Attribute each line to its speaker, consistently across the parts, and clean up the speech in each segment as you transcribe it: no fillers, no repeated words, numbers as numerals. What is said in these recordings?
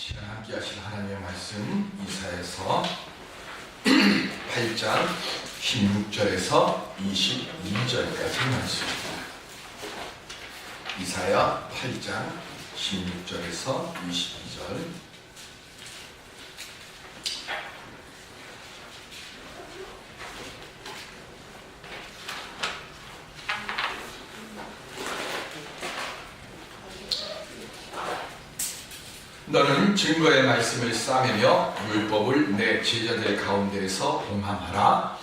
Speaker 1: 시간 함께 하실 하나님의 말씀 이사야서 8장 16절에서 22절까지 말씀입니다. 이사야 8장 16절에서 22절. 너는 증거의 말씀을 싸매며 율법을 내 제자들 가운데에서 봉함하라.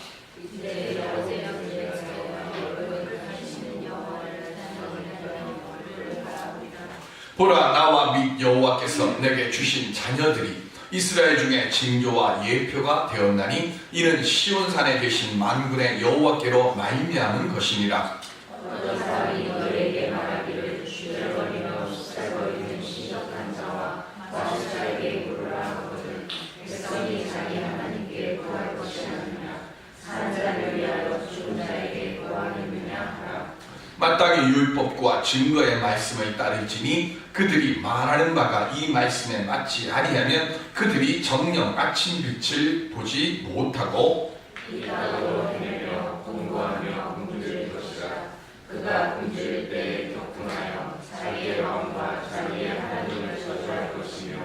Speaker 1: 보라, 나와 및 여호와께서 내게 주신 자녀들이 이스라엘 중에 징조와 예표가 되었나니 이는 시온산에 계신 만군의 여호와께로 말미암은 것이니라. 마땅히 율법과 증거의 말씀을 따를지니 그들이 말하는 바가 이 말씀에 맞지 아니하면 그들이 정녕 아침 빛을 보지 못하고
Speaker 2: 공부하며 굶주릴 것이라. 그가 굶주릴 때에 격분하여 자기의 마음과 자기의 하나님을 저주할 것이며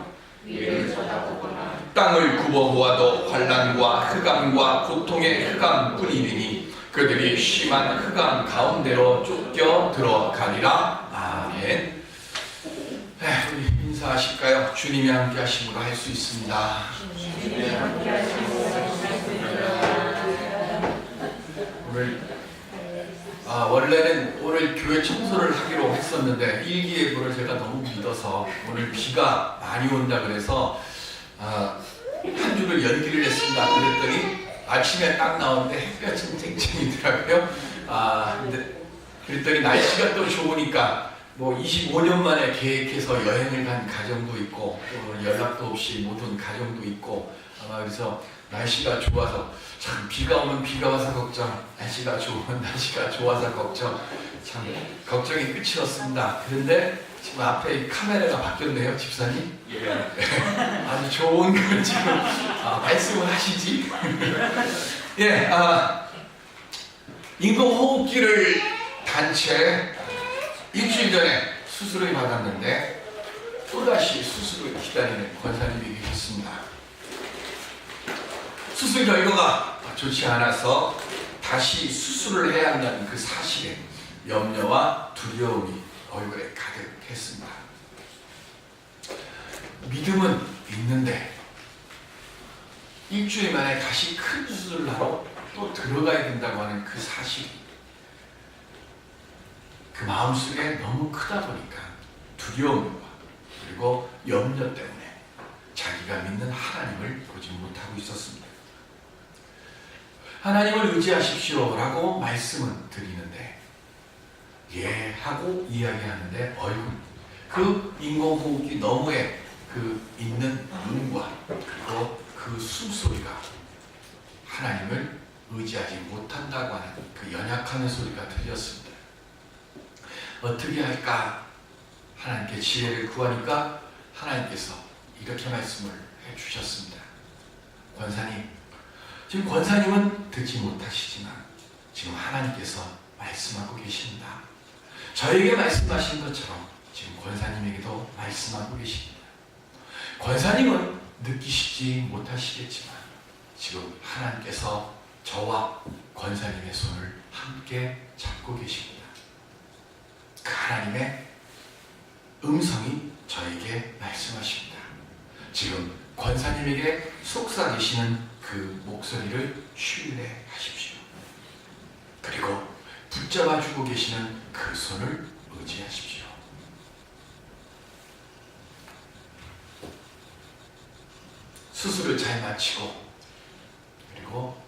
Speaker 2: 위를 쳐다보거나
Speaker 1: 땅을 굽어보아도 환난과 흑암과 고통의 흑암뿐이니 그들이 심한 흑암 가운데로 쫓겨 들어가리라. 아멘. 우리 인사하실까요? 주님이 함께 하심으로 할 수 있습니다. 원래는 오늘 교회 청소를 하기로 했었는데 일기예보를 제가 너무 믿어서 오늘 비가 많이 온다 그래서 한 주를 연기를 했습니다. 그랬더니 아침에 딱 나오는데 햇볕이 좀 쨍쨍이더라고요. 그랬더니 날씨가 또 좋으니까 뭐 25년 만에 계획해서 여행을 간 가정도 있고 또 연락도 없이 못 온 가정도 있고 그래서 날씨가 좋아서 참 비가 오면 비가 와서 걱정, 날씨가 좋으면 날씨가 좋아서 걱정, 참 걱정이 끝이 없습니다. 그런데 지금 앞에 카메라가 바뀌었네요, 집사님. 예. 아주 좋은 걸 지금 말씀을 하시지. 예, 인공호흡기를 단체 일주일 전에 수술을 받았는데 또다시 수술을 기다리는 권사님이 계셨습니다. 수술 결과가 좋지 않아서 다시 수술을 해야 한다는 그 사실에 염려와 두려움이 얼굴에 가득했습니다. 믿음은 있는데 일주일 만에 다시 큰 수술을 하러 또 들어가야 된다고 하는 그 사실이 그 마음속에 너무 크다 보니까 두려움과 그리고 염려 때문에 자기가 믿는 하나님을 보지 못하고 있었습니다. 하나님을 의지하십시오 라고 말씀은 드리는데 예 하고 이야기하는데 얼굴 그 인공호흡기 너머에 그 있는 눈과 그리고 그 숨소리가 하나님을 의지하지 못한다고 하는 그 연약하는 소리가 들렸습니다. 어떻게 할까 하나님께 지혜를 구하니까 하나님께서 이렇게 말씀을 해주셨습니다. 권사님, 지금 권사님은 듣지 못하시지만 지금 하나님께서 말씀하고 계십니다. 저에게 말씀하신 것처럼 지금 권사님에게도 말씀하고 계십니다. 권사님은 느끼시지 못하시겠지만 지금 하나님께서 저와 권사님의 손을 함께 잡고 계십니다. 그 하나님의 음성이 저에게 말씀하십니다. 지금 권사님에게 속삭이시는 그 목소리를 신뢰하십시오. 그리고 붙잡아 주고 계시는 그 손을 의지하십시오. 수술을 잘 마치고 그리고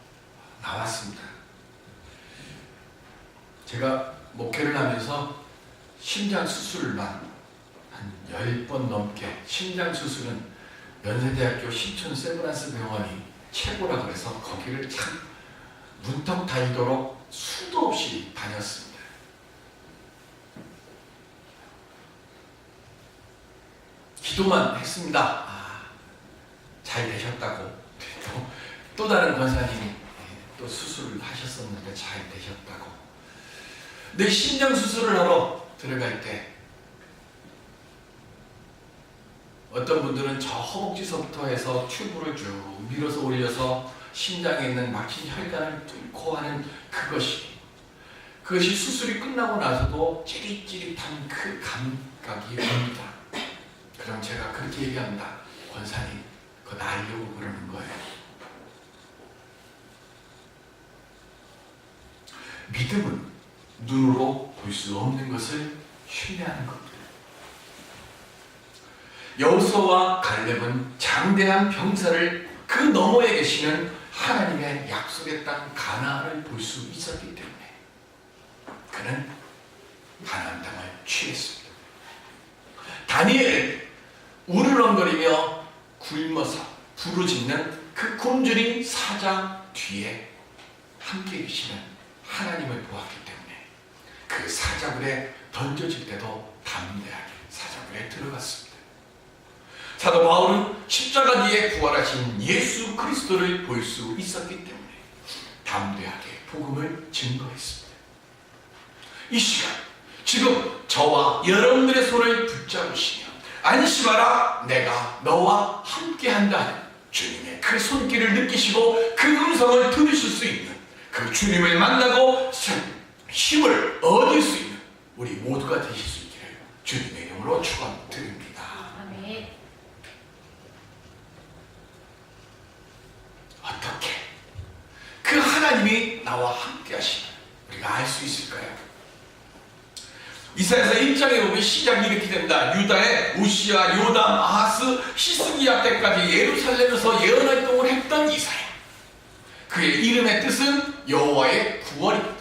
Speaker 1: 나왔습니다. 제가 목회를 하면서 심장 수술만 한 10번 넘게, 심장 수술은 연세대학교 신촌 세브란스 병원이 최고라 그래서 거기를 참 문턱 달도록 수도 없이 다녔습니다. 기도만 했습니다. 잘 되셨다고. 또 다른 권사님이 또 수술을 하셨었는데 잘 되셨다고. 근데 심장 수술을 하러 들어갈 때 어떤 분들은 저 허벅지서부터 해서 튜브를 쭉 밀어서 올려서 심장에 있는 막힌 혈관을 뚫고 하는 그것이 수술이 끝나고 나서도 찌릿찌릿한 그 감각이 옵니다. 그럼 제가 그렇게 얘기합니다. 권사님, 그거 나으려고 그러는 거예요. 믿음은 눈으로 볼 수 없는 것을 신뢰하는 겁니다. 여호수아와 갈렙은 장대한 병사를 그 너머에 계시는 하나님의 약속의 땅 가나안을 볼 수 있었기 때문에 그는 가나안 땅을 취했습니다. 다니엘은 우르렁거리며 굶어서 부르짖는 그 굶주린 사자 뒤에 함께 계시는 하나님을 보았기 때문에 그 사자굴에 던져질 때도 담대하게 사자굴에 들어갔습니다. 사도 바울은 십자가 뒤에 부활하신 예수 그리스도를 볼 수 있었기 때문에 담대하게 복음을 증거했습니다. 이 시간 지금 저와 여러분들의 손을 붙잡으시며 안심하라 내가 너와 함께한다 하는 주님의 그 손길을 느끼시고 그 음성을 들으실 수 있는 그 주님을 만나고 힘을 얻을 수 있는 우리 모두가 되실 수 있기를 주님의 이름으로 축원드립니다.
Speaker 2: 아멘.
Speaker 1: 어떻게 그 하나님이 나와 함께 하시는 우리가 알 수 있을까요? 이사야서 1장에 보면 시작이 이렇게 됩니다. 유다의 우시야, 요담, 아하스, 히스기야 때까지 예루살렘에서 예언 활동을 했던 이사야. 그의 이름의 뜻은 여호와의 구원입니다.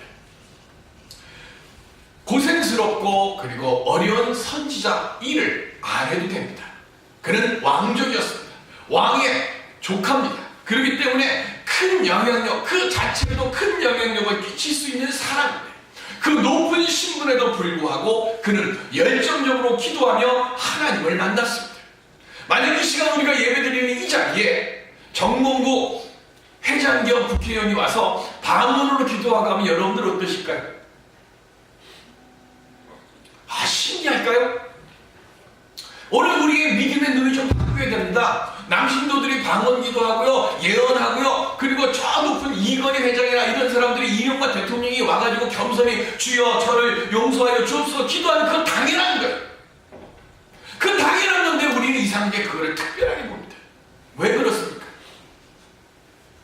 Speaker 1: 고생스럽고 그리고 어려운 선지자 일을 안 해도 됩니다. 그는 왕족이었습니다. 왕의 조카입니다. 그렇기 때문에 큰 영향력, 그 자체로도 큰 영향력을 끼칠 수 있는 사람입니다. 그 높은 신분에도 불구하고 그는 열정적으로 기도하며 하나님을 만났습니다. 만약 이 시간 우리가 예배드리는 이 자리에 정몽구 회장 겸 국회의원이 와서 방언으로 기도하고 하면 여러분들 어떠실까요? 신기할까요? 오늘 우리의 믿음의 눈을 좀 바꾸어야 됩니다. 남신도들이 방언 기도하고요, 예언하고요, 그리고 저 높은 이건희 회장이나 이런 사람들이 이명박 대통령이 와가지고 겸손히 주여 저를 용서하여 주옵소서 기도하는 그건 당연한 거예요. 그건 당연한 건데 우리는 이상하게 그거를 특별하게 봅니다. 왜 그렇습니까?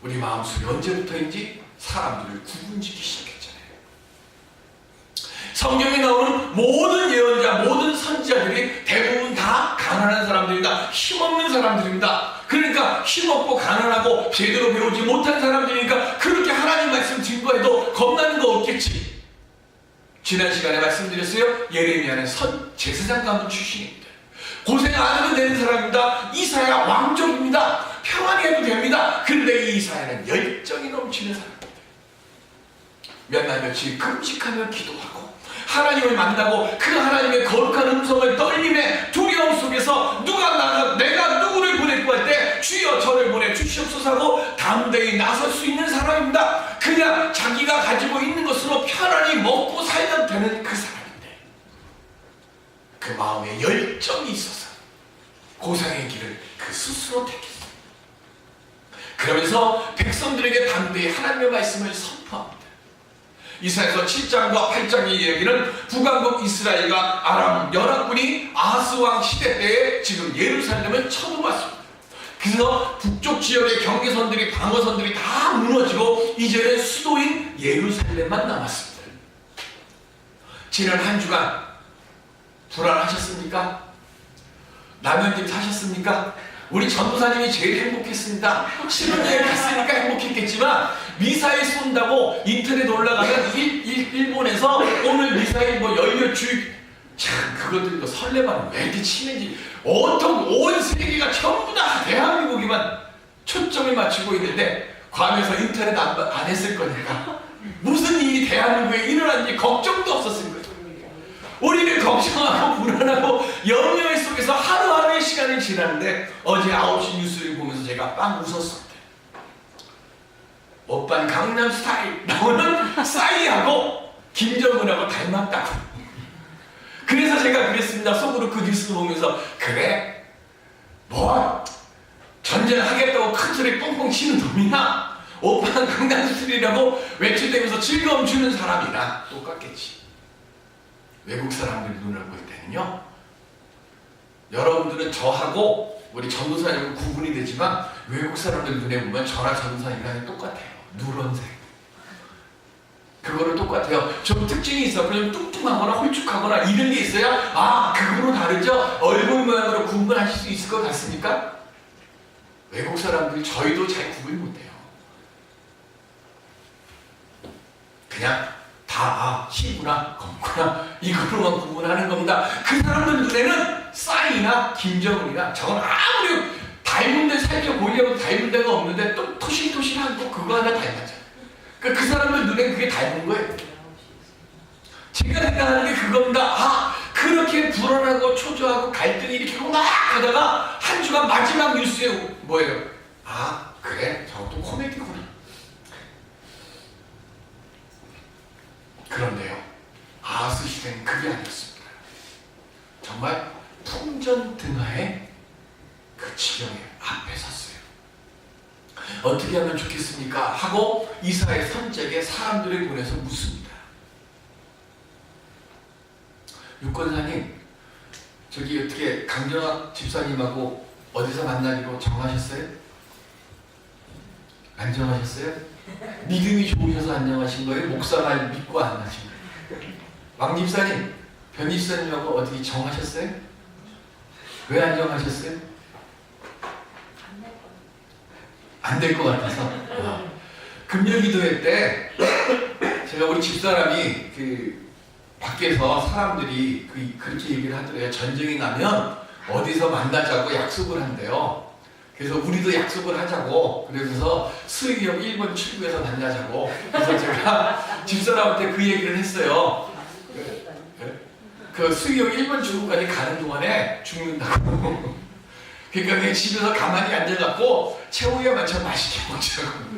Speaker 1: 우리 마음속에 언제부터인지 사람들을 구분짓기 시작했잖아요. 성경에 나오는 모든 예언자, 모든 선지자들이 대부분 다 가난한 사람들입니다. 힘없는 사람들입니다. 그러니까 힘없고 가난하고 제대로 배우지 못한 사람들이니까 그렇게 하나님 말씀 증거해도 겁나는 거 없겠지. 지난 시간에 말씀드렸어요. 예레미야는 제사장 가문 출신입니다. 고생 안 해도 되는 사람입니다. 이사야 왕족입니다. 평안히 해도 됩니다. 그런데 이 이사야는 열정이 넘치는 사람입니다. 몇 날 며칠 금식하며 기도하고 하나님을 만나고 그 하나님의 거룩한 음성을 떨림의 두려움 속에서 내가 누구를 보낼까 할 때 주여 저를 보내 주시옵소서 하고 담대히 나설 수 있는 사람입니다. 그냥 자기가 가지고 있는 것으로 편안히 먹고 살면 되는 그 사람인데 그 마음에 열정이 있어서 고생의 길을 그 스스로 택했습니다. 그러면서 백성들에게 담대히 하나님의 말씀을 선포합니다. 이사야서 7장과 8장의 이야기는 북왕국 이스라엘과 아람 연합군이 아하스 왕 시대 때에 지금 예루살렘을 쳐들어왔습니다. 그래서 북쪽 지역의 경계선들이 방어선들이 다 무너지고 이제는 수도인 예루살렘만 남았습니다. 지난 한 주간 불안하셨습니까? 라면집 사셨습니까? 우리 전도사님이 제일 행복했습니다. 신혼여행 갔으니까 행복했겠지만 미사일 쏜다고 인터넷 올라가면 일본에서 오늘 미사일 연료 주입 참 그것들도 설레발은 왜 이렇게 치는지 온통 온 세계가 전부 다 대한민국이만 초점을 맞추고 있는데 괌에서 인터넷 안 했을 거니까 무슨 일이 대한민국에 일어났는지 걱정도 없었을 거예요. 우리는 걱정하고 불안하고 염려 속에서 하루하루의 시간을 시간이 지났는데 어제 9시 뉴스를 보면서 제가 빵 웃었어요. 오빤 강남스타일 나오는 싸이하고 김정은하고 닮았다고. 그래서 제가 그랬습니다. 속으로 그 뉴스 보면서 그래? 뭐 전쟁하겠다고 큰 소리 뻥뻥 치는 놈이나 오빤 강남스타일이라고 외출되면서 즐거움 주는 사람이나 똑같겠지. 외국 사람들 눈을 볼 때는요, 여러분들은 저하고 우리 전도사님은 구분이 되지만 외국 사람들 눈에 보면 저나 전도사님이랑 똑같아요. 누런색. 그거를 똑같아요. 좀 특징이 있어. 그냥 뚱뚱하거나 홀쭉하거나 이런 게 있어야 아, 그거로 다르죠? 얼굴 모양으로 구분하실 수 있을 것 같습니까? 외국 사람들이 저희도 잘 구분 못해요. 그냥 다 희구나 검구나 이거로만 구분하는 겁니다. 그 사람들 눈에는 싸이나 김정은이나 저건 아무리 닮은 데 살펴보려고 닮은 데가 없는데 또 토실토실한 거 그거 하나 닮았잖아요. 그러니까 그 사람들 눈에 그게 닮은 거예요. 제가 생각하는 게 그겁니다. 아, 그렇게 불안하고 초조하고 갈등이 이렇게 막 하다가 한 주간 마지막 뉴스에 뭐예요? 아, 그래? 저것도 코미디구나. 그런데요, 아하스 시대는 그게 아니었습니다. 정말 풍전등화의 그 지경의 앞에 섰어요. 어떻게 하면 좋겠습니까? 하고 이사의 선택에 사람들을 보내서 묻습니다. 유권사님, 저기 어떻게 강정학 집사님하고 어디서 만나기로 정하셨어요? 안 정하셨어요? 믿음이 좋으셔서 안 정하신 거예요? 목사 말 믿고 안 하신 거예요? 왕 집사님, 변 집사님하고 어떻게 정하셨어요? 왜 안 정하셨어요? 안 될 것 같아서. 금요기도회 때 제가 우리 집사람이 그 밖에서 사람들이 그렇게 얘기를 하더래요. 전쟁이 나면 어디서 만나자고 약속을 한대요. 그래서 우리도 약속을 하자고. 그래서 수의역 1번 출구에서 만나자고. 그래서 제가 집사람한테 그 얘기를 했어요. 그 수의역 1번 출구까지 가는 동안에 죽는다고. 그러니까 그냥 집에서 가만히 앉아갖고 최후에 맞춰 맛있게 먹자고.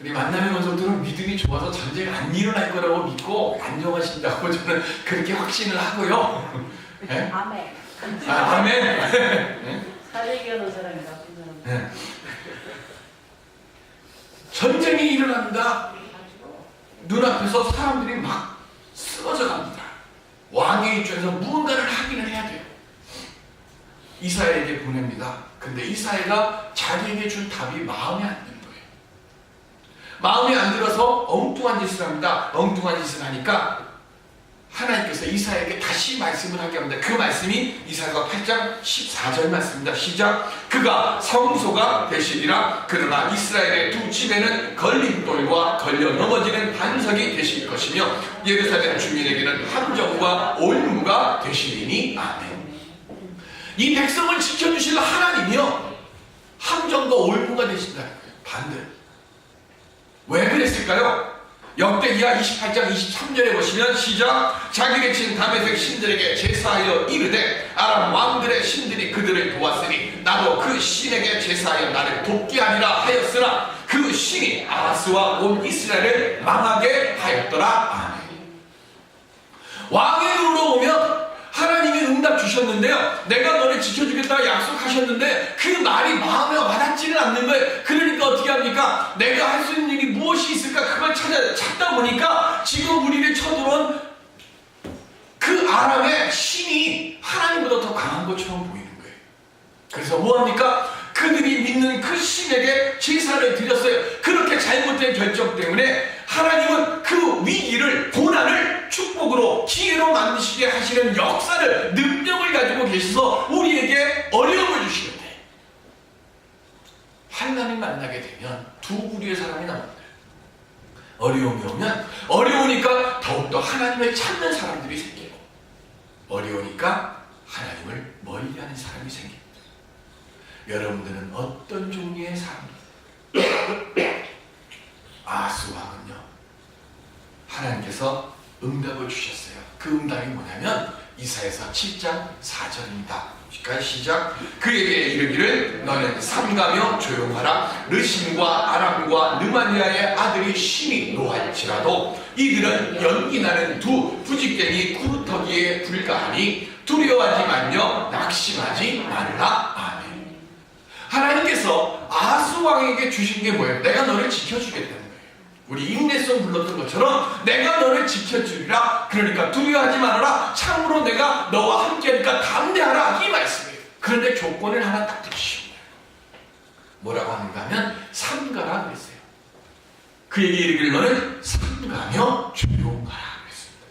Speaker 1: 우리 만남의 건설들은 믿음이 좋아서 전쟁 안 일어날 거라고 믿고 안정하신다고 저는 그렇게 확신을 하고요. 네?
Speaker 2: 아멘.
Speaker 1: 아멘.
Speaker 2: 사례기하는 사람이 나쁘잖아.
Speaker 1: 네. 전쟁이 일어납니다. 눈앞에서 사람들이 막 쓰러져 갑니다. 왕의 입장에서 무언가를 하기는 해야 돼요. 이사야에게 보냅니다. 근데 이사야가 자기에게 준 답이 마음에 안 드는 거예요. 마음에 안 들어서 엉뚱한 짓을 합니다. 엉뚱한 짓을 하니까 하나님께서 이사야에게 다시 말씀을 하게 합니다. 그 말씀이 이사야가 8장 14절 말씀입니다. 시작. 그가 성소가 되시리라. 그러나 이스라엘의 두 집에는 걸림돌과 걸려 넘어지는 반석이 되실 것이며 예루살렘 주민에게는 함정과 올무가 되시리니. 아멘. 이 백성을 지켜주실 하나님이요, 함정과 올무가 되신다는 거예요. 반대. 왜 그랬을까요? 역대기하 28장 23절에 보시면 시작. 자기를 친 다메섹 신들에게 제사하여 이르되 아람 왕들의 신들이 그들을 도왔으니 나도 그 신에게 제사하여 나를 돕게 하리라 하였으나 그 신이 아하스와 온 이스라엘을 망하게 하였더라. 아멘. 왕의 눈으로 보면 하나님이 응답 주셨는데요, 내가 너를 지켜주겠다고 약속하셨는데 그 말이 마음에 와닿지는 않는 거예요. 그러니까 어떻게 합니까? 내가 할 수 있는 일이 무엇이 있을까 그걸 찾다 보니까 지금 우리를 쳐들어온 그 아람의 신이 하나님보다 더 강한 것처럼 보이는 거예요. 그래서 뭐합니까? 그들이 믿는 그 신에게 제사를 드렸어요. 그렇게 잘못된 결정 때문에 하나님은 그 위기를, 고난을 축복으로, 기회로 만드시게 하시는 역사를, 능력을 가지고 계셔서 우리에게 어려움을 주시는데, 환난을 만나게 되면 두 부류의 사람이 나옵니다. 어려움이 오면 어려우니까 더욱더 하나님을 찾는 사람들이 생기고, 어려우니까 하나님을 멀리하는 사람이 생깁니다. 여러분들은 어떤 종류의 사람입니까? 아하스 왕은요, 하나님께서 응답을 주셨어요. 그 응답이 뭐냐면 이사야서 7장 4절입니다. 시작. 그에게 이르기를 너는 삼가며 조용하라. 르신과 아람과 느마니아의 아들이 심히 노할지라도 이들은 연기나는 두 부직갱이 구루터기에 불과하니 두려워하지 말며 낙심하지 말라. 아멘. 하나님께서 아하스 왕에게 주신 게 뭐예요? 내가 너를 지켜주겠다는 거예요. 우리 인내성 불렀던 것처럼 내가 너를 지켜주리라. 그러니까 두려워하지 말아라. 참으로 내가 너와 함께하니까 담대하라. 이 말씀이에요. 그런데 조건을 하나 딱 두시오. 뭐라고 하는가 하면 삼가라 그랬어요. 그에게 이르기를 너는 삼가며 조용하라 그랬습니다.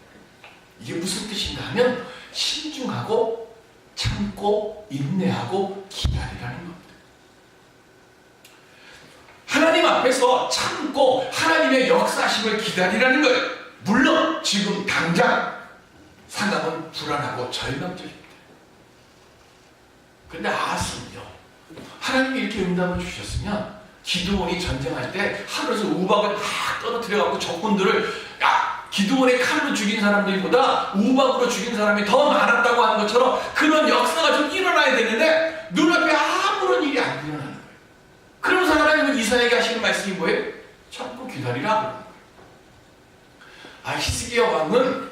Speaker 1: 이게 무슨 뜻인가 하면 신중하고 참고 인내하고 기다리라는 겁니다. 하나님 앞에서 참고 하나님의 역사심을 기다리라는 거예요. 물론 지금 당장 상황은 불안하고 절망적입니다. 그런데 아하스는요, 하나님이 이렇게 응답을 주셨으면 기드온이 전쟁할 때 하늘에서 우박을 막 떨어뜨려갖고 적군들을 기드온의 칼로 죽인 사람들보다 우박으로 죽인 사람이 더 많았다고 하는 것처럼 그런 역사가 좀 일어나야 되는데 눈앞에 아무런 일이 안 일어나는 거예요. 그러면서 하나님은 이사야에게 하시는 말씀이 뭐예요? 참고 기다리라. 히스기야 왕은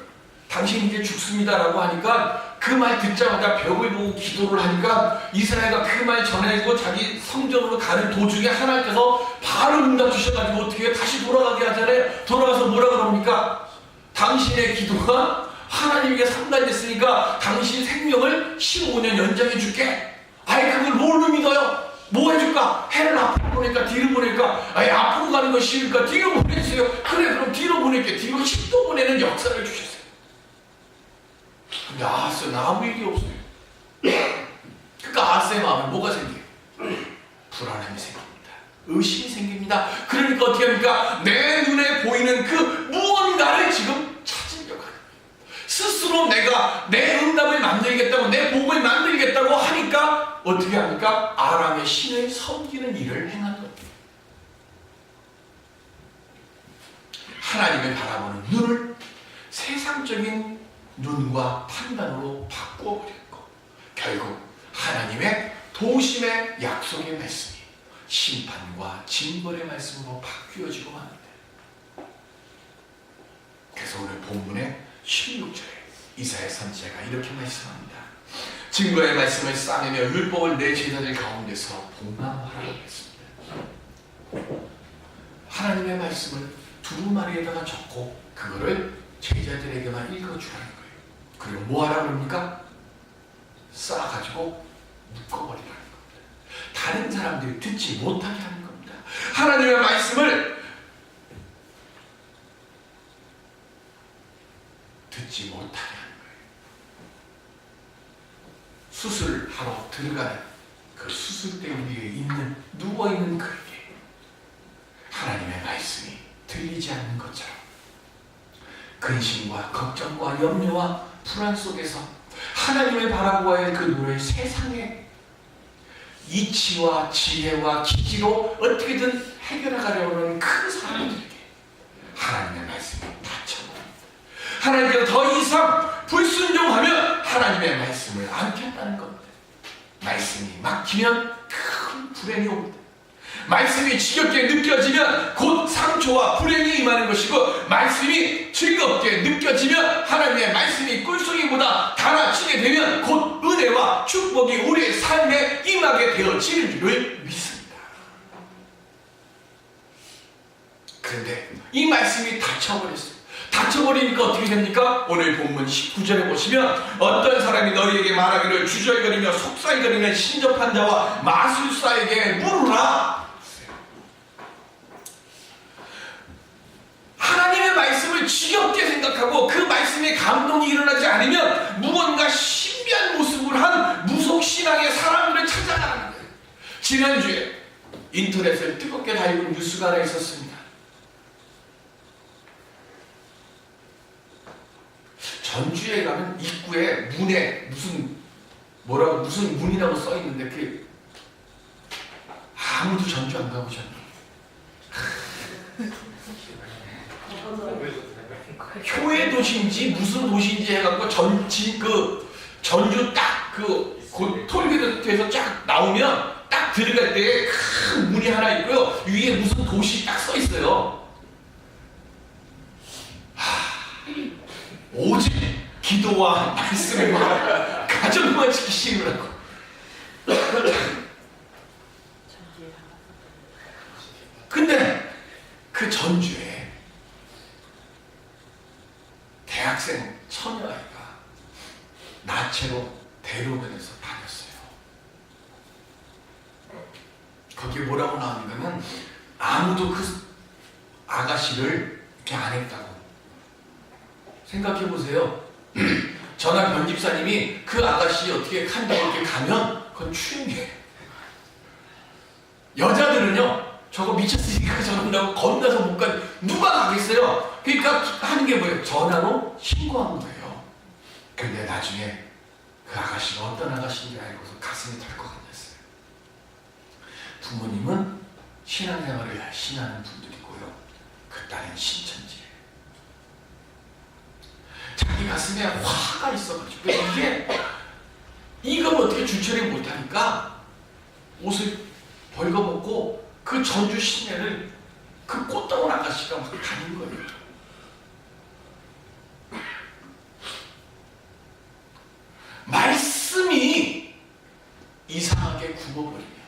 Speaker 1: 당신 이제 죽습니다라고 하니까 그 말 듣자마자 벽을 보고 기도를 하니까 이스라엘가 그 말 전해주고 자기 성전으로 가는 도중에 하나님께서 바로 응답 주셔가지고 어떻게 다시 돌아가게 하잖아요. 돌아가서 뭐라 그럽니까? 당신의 기도가 하나님에게 상달됐으니까 당신 생명을 15년 연장해 줄게. 그걸 뭘로 믿어요? 뭐 해줄까? 해를 앞으로 보낼까? 뒤로 보낼까? 앞으로 가는 건 쉬우니까 뒤로 보내주세요. 그래, 그럼 뒤로 보낼게. 뒤로 10도 보내는 역사를 주셨어요. 근데 아하스는 아무 일이 없어요. 그러니까 아하스의 마음에 뭐가 생겨요? 불안함이 생깁니다. 의심이 생깁니다. 그러니까 어떻게 합니까? 내 눈에 보이는 그 무언가를 지금 찾으려고 하는 거예요. 스스로 내가 내 응답을 만들겠다고, 내 복을 만들겠다고 하니까 어떻게 합니까? 아람의 신을 섬기는 일을 행한 겁니다. 하나님을 바라보는 눈을 세상적인 눈과 판단으로 바꾸어버렸고 결국 하나님의 도심의 약속의 말씀이 심판과 징벌의 말씀으로 바뀌어지고 마는데, 그래서 오늘 본문의 16절에 이사야 선지자가 이렇게 말씀합니다. 증거의 말씀을 싸매며 율법을 내 제자들 가운데서 봉함하라고 했습니다. 하나님의 말씀을 두루마리에다가 적고 그거를 제자들에게만 읽어주라는 거예요. 그리고 뭐 하라고 합니까? 쌓아가지고 묶어버리라는 겁니다. 다른 사람들이 듣지 못하게 하는 겁니다. 하나님의 말씀을 듣지 못하게 하는 거예요. 수술하러 들어가는 그 수술대 위에 누워있는 그에게 하나님의 말씀이 들리지 않는 것처럼 근심과 걱정과 염려와 불안 속에서 하나님을 바라보아야 할 그 눈을 세상의 이치와 지혜와 기지로 어떻게든 해결하려고 하는 그 사람들에게 하나님의 말씀이 닫혀버립니다. 하나님께서 더 이상 불순종하면 하나님의 말씀을 안 켰다는 겁니다. 말씀이 막히면 큰 불행이 옵니다. 말씀이 지겹게 느껴지면 곧 상처와 불행이 임하는 것이고, 말씀이 즐겁게 느껴지면 하나님의 말씀이 꿀송이보다 달아지게 되면 곧 은혜와 축복이 우리의 삶에 임하게 되어지는 줄을 믿습니다. 그런데 이 말씀이 닫혀버렸어요. 닫혀버리니까 어떻게 됩니까? 오늘 본문 19절에 보시면 어떤 사람이 너희에게 말하기를 주저거리며 속삭이거리는 신접한 자와 마술사에게 물으라. 하나님의 말씀을 지겹게 생각하고 그 말씀에 감동이 일어나지 않으면 무언가 신비한 모습을 한 무속신앙의 사람들을 찾아가는 거예요. 지난주에 인터넷을 뜨겁게 달군 뉴스가 하나 있었습니다. 전주에 가면 입구에 문에 무슨 문이라고 써 있는데 그게 아무도 전주 안 가보셨나요? 교회 도시인지 무슨 도시인지 해갖고 전주 딱 그 톨게이트에서 쫙 나오면 딱 들어갈 때 큰 문이 하나 있고요. 위에 무슨 도시 딱 써 있어요. 오직 기도와 말씀과 가정만 지키시느라고. 근데 그 전주에 대학생 처녀아이가 나체로 대로변에서 다녔어요. 거기에 뭐라고 나오냐면 아무도 그 아가씨를 이렇게 안 했다고. 생각해 보세요. 전화 변집사님이 그 아가씨 어떻게 칸다고 이렇게 가면 그건 추행이에요. 여자들은요, 저거 미쳤으니까 저런다고 겁나서 못 가. 누가 가겠어요? 그러니까 하는 게 뭐예요? 전화로 신고한 거예요. 근데 나중에 그 아가씨가 어떤 아가씨인지 알고서 가슴이 덜컥 앉았어요. 부모님은 신앙생활을 열심히 하는 분들이고요. 그 딸은 신천지예요. 자기 가슴에 화가 있어가지고 이걸 어떻게 주체를 못하니까 옷을 벌거벗고 그 전주 시내를 그 꽃다운 아가씨가 막 다닌 거예요. 말씀이 이상하게 굽어버리면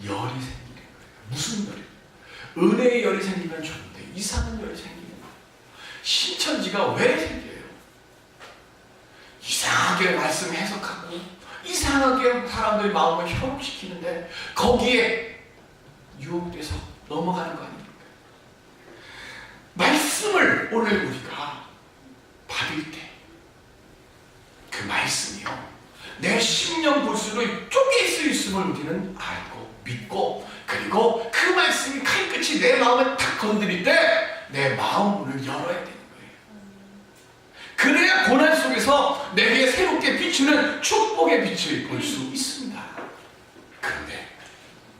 Speaker 1: 열이 생기는 거예요. 무슨 열이? 은혜의 열이 생기면 좋은데 이상한 열이 생기는 거예요. 신천지가 왜 생겨요? 이상하게 말씀 해석하고 이상하게 사람들 마음을 현혹시키는데 거기에 유혹돼서 넘어가는 거 아닙니까? 말씀을 오늘 우리가 받을 때 그 말씀이요, 내 심령 골수로 쪼개 있음을 우리는 알고 믿고, 그리고 그 말씀이 칼끝이 내 마음을 탁 건드릴 때 내 마음 문을 열어야 되는 거예요. 그래야 고난 속에서 내게 새롭게 비추는 축복의 빛을 볼 수 있습니다. 그런데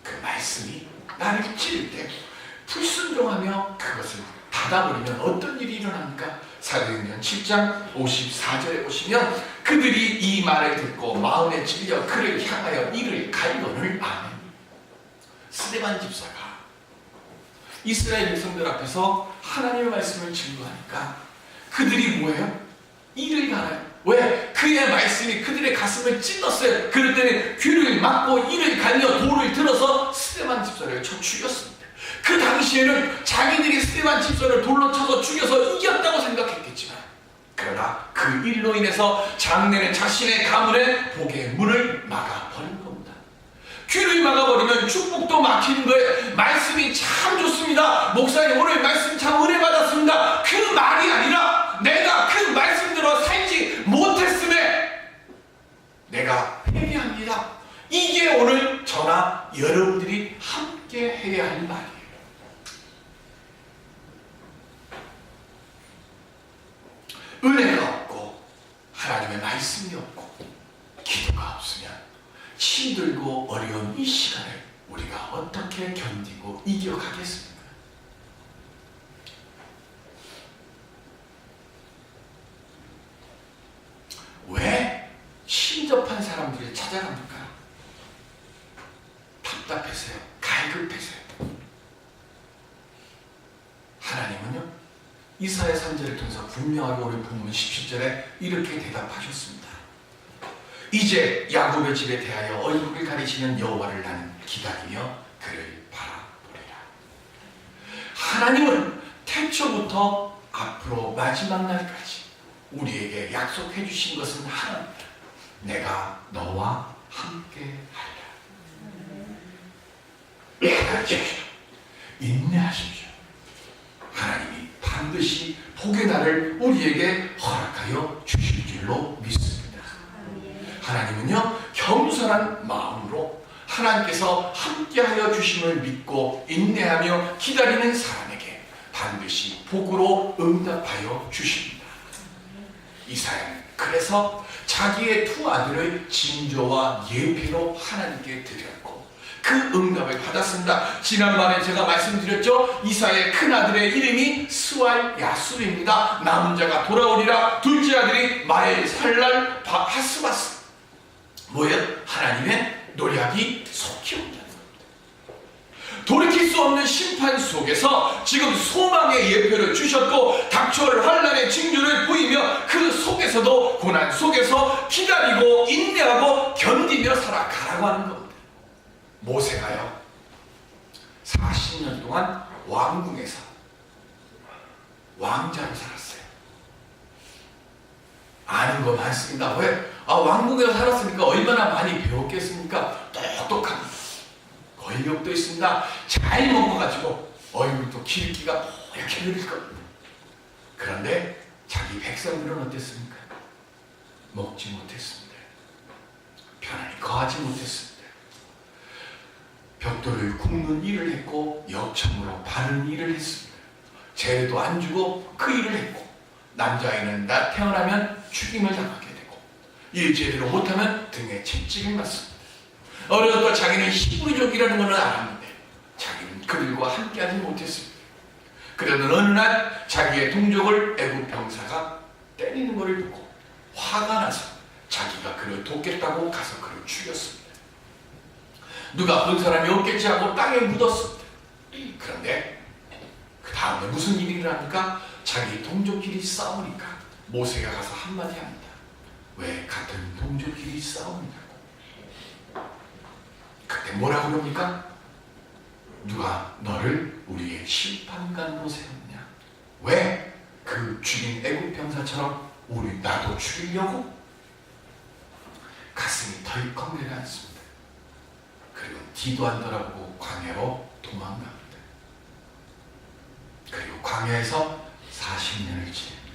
Speaker 1: 그 말씀이 나를 찌를 때 불순종하며 그것을 닫아버리면 어떤 일이 일어납니까? 사도행전 7장 54절에 보시면 그들이 이 말을 듣고 마음에 찔려 그를 향하여 이를 갈거늘 아멘. 스데반 집사가 이스라엘 백성들 앞에서 하나님의 말씀을 증거하니까 그들이 뭐예요? 이를 갈아요. 왜? 그의 말씀이 그들의 가슴을 찔렀어요. 그럴 때는 귀를 막고 이를 갈며 돌을 들어서 스데반 집사를 쳐 죽였습니다. 그 당시에는 자기들이 스데반 집사를 돌로 쳐서 죽여서 이겼다고 생각했겠지만, 그러나 그 일로 인해서 장래는 자신의 가문의 복의 문을 막아버린 겁니다. 귀를 막아버리면 축복도 막히는 거예요. 말씀이 참 좋습니다. 목사님 오늘 말씀 참 은혜 받았습니다. 그 말이 아니라 내가 그 말씀대로 살지 못했음에 내가 회개합니다. 이게 오늘 저나 여러분들이 함께 해야 할 말이에요. 은혜가 없고 하나님의 말씀이 없고 기도가 없으면 힘들고 어려운 이 시간을 우리가 어떻게 견디고 이겨가겠습니까? 왜 신접한 사람들을 찾아갑니까? 답답해서요. 갈급해서요. 하나님은요, 이사야 선지자를 통해서 분명하게 오늘 본문 17절에 이렇게 대답하셨습니다. 이제 야곱의 집에 대하여 얼굴을 가리시는 여호와를 나는 기다리며 그를 바라보리라. 하나님은 태초부터 앞으로 마지막 날까지 우리에게 약속해 주신 것은 하나입니다. 내가 너와 함께 하리라. 기다리십시오. 인내하십시오. 하나님이 반드시 복의 날을 우리에게 허락하여 주실 줄로 믿습니다. 하나님은요, 겸손한 마음으로 하나님께서 함께하여 주심을 믿고 인내하며 기다리는 사람에게 반드시 복으로 응답하여 주십니다. 이사야는 그래서 자기의 두 아들을 징조와 예표로 하나님께 드렸고, 그 응답을 받았습니다. 지난번에 제가 말씀드렸죠. 이사의 큰아들의 이름이 스왈 야술입니다. 남은 자가 돌아오리라. 둘째 아들이 마엘살랄 하스바스. 뭐예요? 하나님의 노략이 속히 온다는 겁니다. 돌이킬 수 없는 심판 속에서 지금 소망의 예표를 주셨고 닥쳐올 환난의 징조를 보이며 그 속에서도 고난 속에서 기다리고 인내하고 견디며 살아가라고 하는 겁니다. 모세가요 40년 동안 왕궁에서 왕자로 살았어요. 아는 거 많습니다. 왜? 왕궁에서 살았으니까 얼마나 많이 배웠겠습니까? 똑똑합니다. 권력도 있습니다. 잘 먹어가지고 얼굴도 기름기가 이렇게 흐릴 겁니다. 그런데 자기 백성들은 어땠습니까? 먹지 못했습니다. 편안히 거하지 못했습니다. 벽돌을 굽는 일을 했고 역청으로 바르는 일을 했습니다. 재도 안 주고 그 일을 했고 남자아이는 태어나면 죽임을 당하게 되고 일 제대로 못하면 등에 채찍을 맞습니다. 어려서 자기는 히브리족이라는 것은 알았는데 자기는 그들과 함께하지 못했습니다. 그러던 어느 날 자기의 동족을 애굽 병사가 때리는 것을 보고 화가 나서 자기가 그를 돕겠다고 가서 그를 죽였습니다. 누가 본 사람이 없겠지 하고 땅에 묻었습니다. 그런데 그 다음에 무슨 일이 일어납니까? 자기 동족끼리 싸우니까 모세가 가서 한마디 합니다. 왜 같은 동족끼리 싸우느냐고. 그때 뭐라고 그럽니까? 누가 너를 우리의 심판관으로 세웠냐? 왜 그 죽인 애굽 병사처럼 나도 죽이려고? 가슴이 덜컥 내려앉습니다. 그리고 뒤도 안 돌아보고 광야로 도망갑니다. 그리고 광야에서 40년을 지냅니다.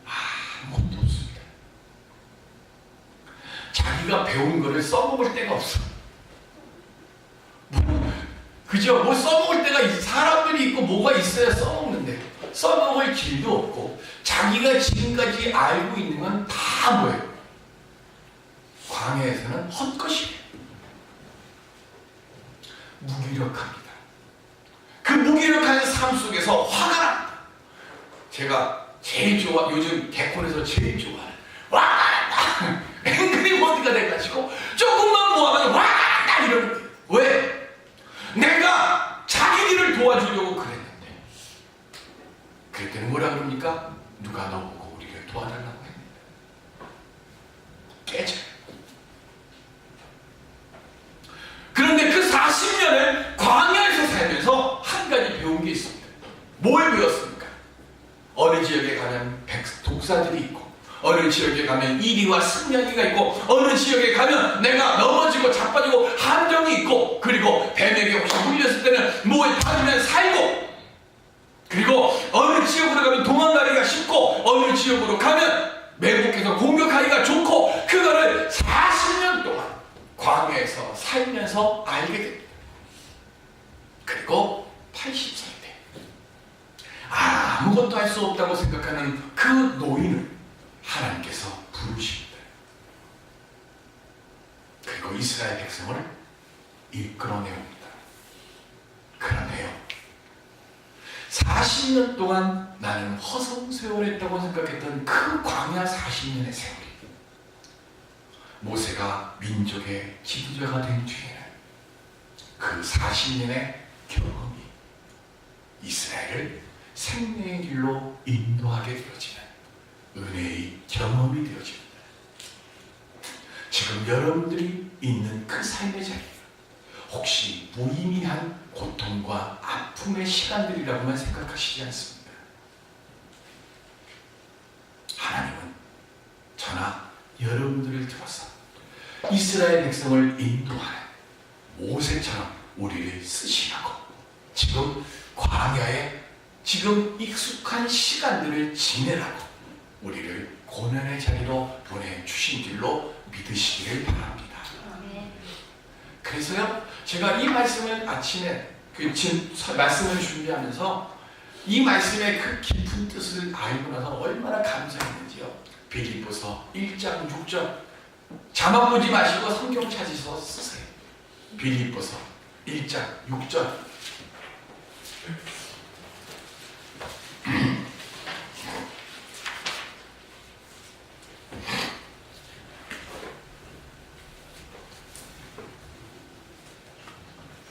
Speaker 1: 아무것도 없습니다. 자기가 배운 거를 써먹을 데가 없어. 그죠? 뭐 써먹을 데가 사람들이 있고 뭐가 있어야 써먹는데 써먹을 길도 없고 자기가 지금까지 알고 있는 건 다 뭐예요? 광야에서는 헛것이에요. 무기력합니다. 그 무기력한 삶 속에서 화가 납니다. 제가 제일 요즘 개콘에서 제일 좋아하는 화가 난다. 앵그리버드가 돼가지고 조금만 모아가지고 화가 난다 이러는 거예요. 왜? 내가 자기들을 도와주려고 그랬는데 그럴 때는 뭐라 그럽니까? 누가 너보고 우리를 도와달라고 했는데 깨져요. 그런데 그 40년을 광야에서 살면서 한 가지 배운 게 있습니다. 뭘 배웠습니까? 어느 지역에 가면 독사들이 있고 어느 지역에 가면 이리와 승냥이가 있고 어느 지역에 가면 내가 넘어지고 자빠지고 함정이 있고 그리고 뱀에게 혹시 물렸을 때는 뭐에 빠지면 살고 그리고 어느 지역으로 가면 도망가기가 쉽고 어느 지역으로 가면 매복해서 공격하기가 좋고 그거를 40년 동안 광야에서 살면서 알게 됩니다. 그리고 80살 때 아무것도 할 수 없다고 생각하는 그 노인을 하나님께서 부르십니다. 그리고 이스라엘 백성을 이끌어내옵니다. 그러네요. 40년 동안 나는 허송세월했다고 생각했던 그 광야 40년의 세월이 모세가 민족의 지도자가 된 뒤에는 그 40년의 경험이 이스라엘을 생명의 길로 인도하게 되어지는 은혜의 경험이 되어집니다. 지금 여러분들이 있는 그 삶의 자리 혹시 무의미한 고통과 아픔의 시간들이라고만 생각하시지 않습니다. 하나님은 저나 여러분들을 들어서 이스라엘 백성을 인도하는 모세처럼 우리를 쓰시라고 지금 광야에 지금 익숙한 시간들을 지내라고 우리를 고난의 자리로 보내주신 줄로 믿으시기를 바랍니다. 그래서요 제가 이 말씀을 아침에 말씀을 준비하면서 이 말씀의 그 깊은 뜻을 알고 나서 얼마나 감사했는지요. 빌립보서 1장 6절 자막 보지 마시고 성경 찾으셔서 쓰세요. 빌립보서 1장 6절.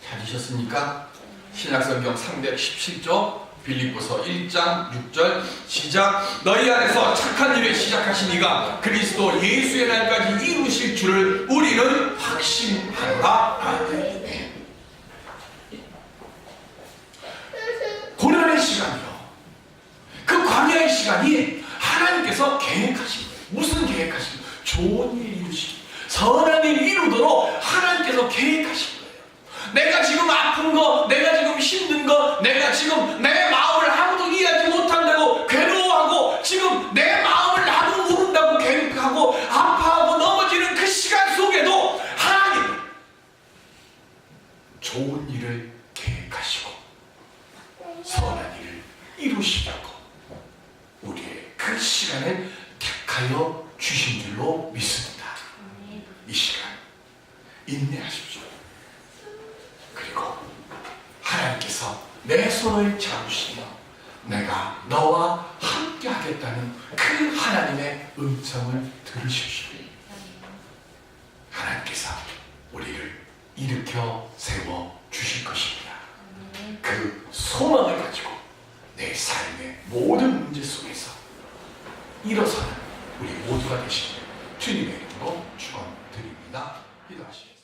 Speaker 1: 찾으셨습니까? 신약성경 317조 빌립보서 1장 6절 시작. 너희 안에서 착한 일을 시작하신 이가 그리스도 예수의 날까지 이루실 줄을 우리는 확신하노라. 아멘. 고난의 시간이요, 그 광야의 시간이 하나님께서 계획하신 거예요. 무슨 계획하신 거예요? 좋은 일 이루시기, 선한 일 이루도록 하나님께서 계획하신 거예요. 내가 지금 아픈 거, 내가 지금 힘든 거, 내가 지금 내 마음을 아무도 이해하지 못한다고 괴로워하고, 지금 내 마음을 나도 모른다고 계획하고 아파하고 넘어지는 그 시간 속에도 하나님 좋은 일을 계획하시고 선한 일을 이루시려고 우리의 그 시간을 택하여 주신 줄로 믿습니다. 이 시간 인내하십시오. 그리고 하나님께서 내 손을 잡으시며 내가 너와 함께 하겠다는 그 하나님의 음성을 들으십시오. 하나님께서 우리를 일으켜 세워 주실 것입니다. 그 소망을 가지고 내 삶의 모든 문제 속에서 일어서는 우리 모두가 되시길 주님의 이름으로 축원드립니다. 기도하시죠.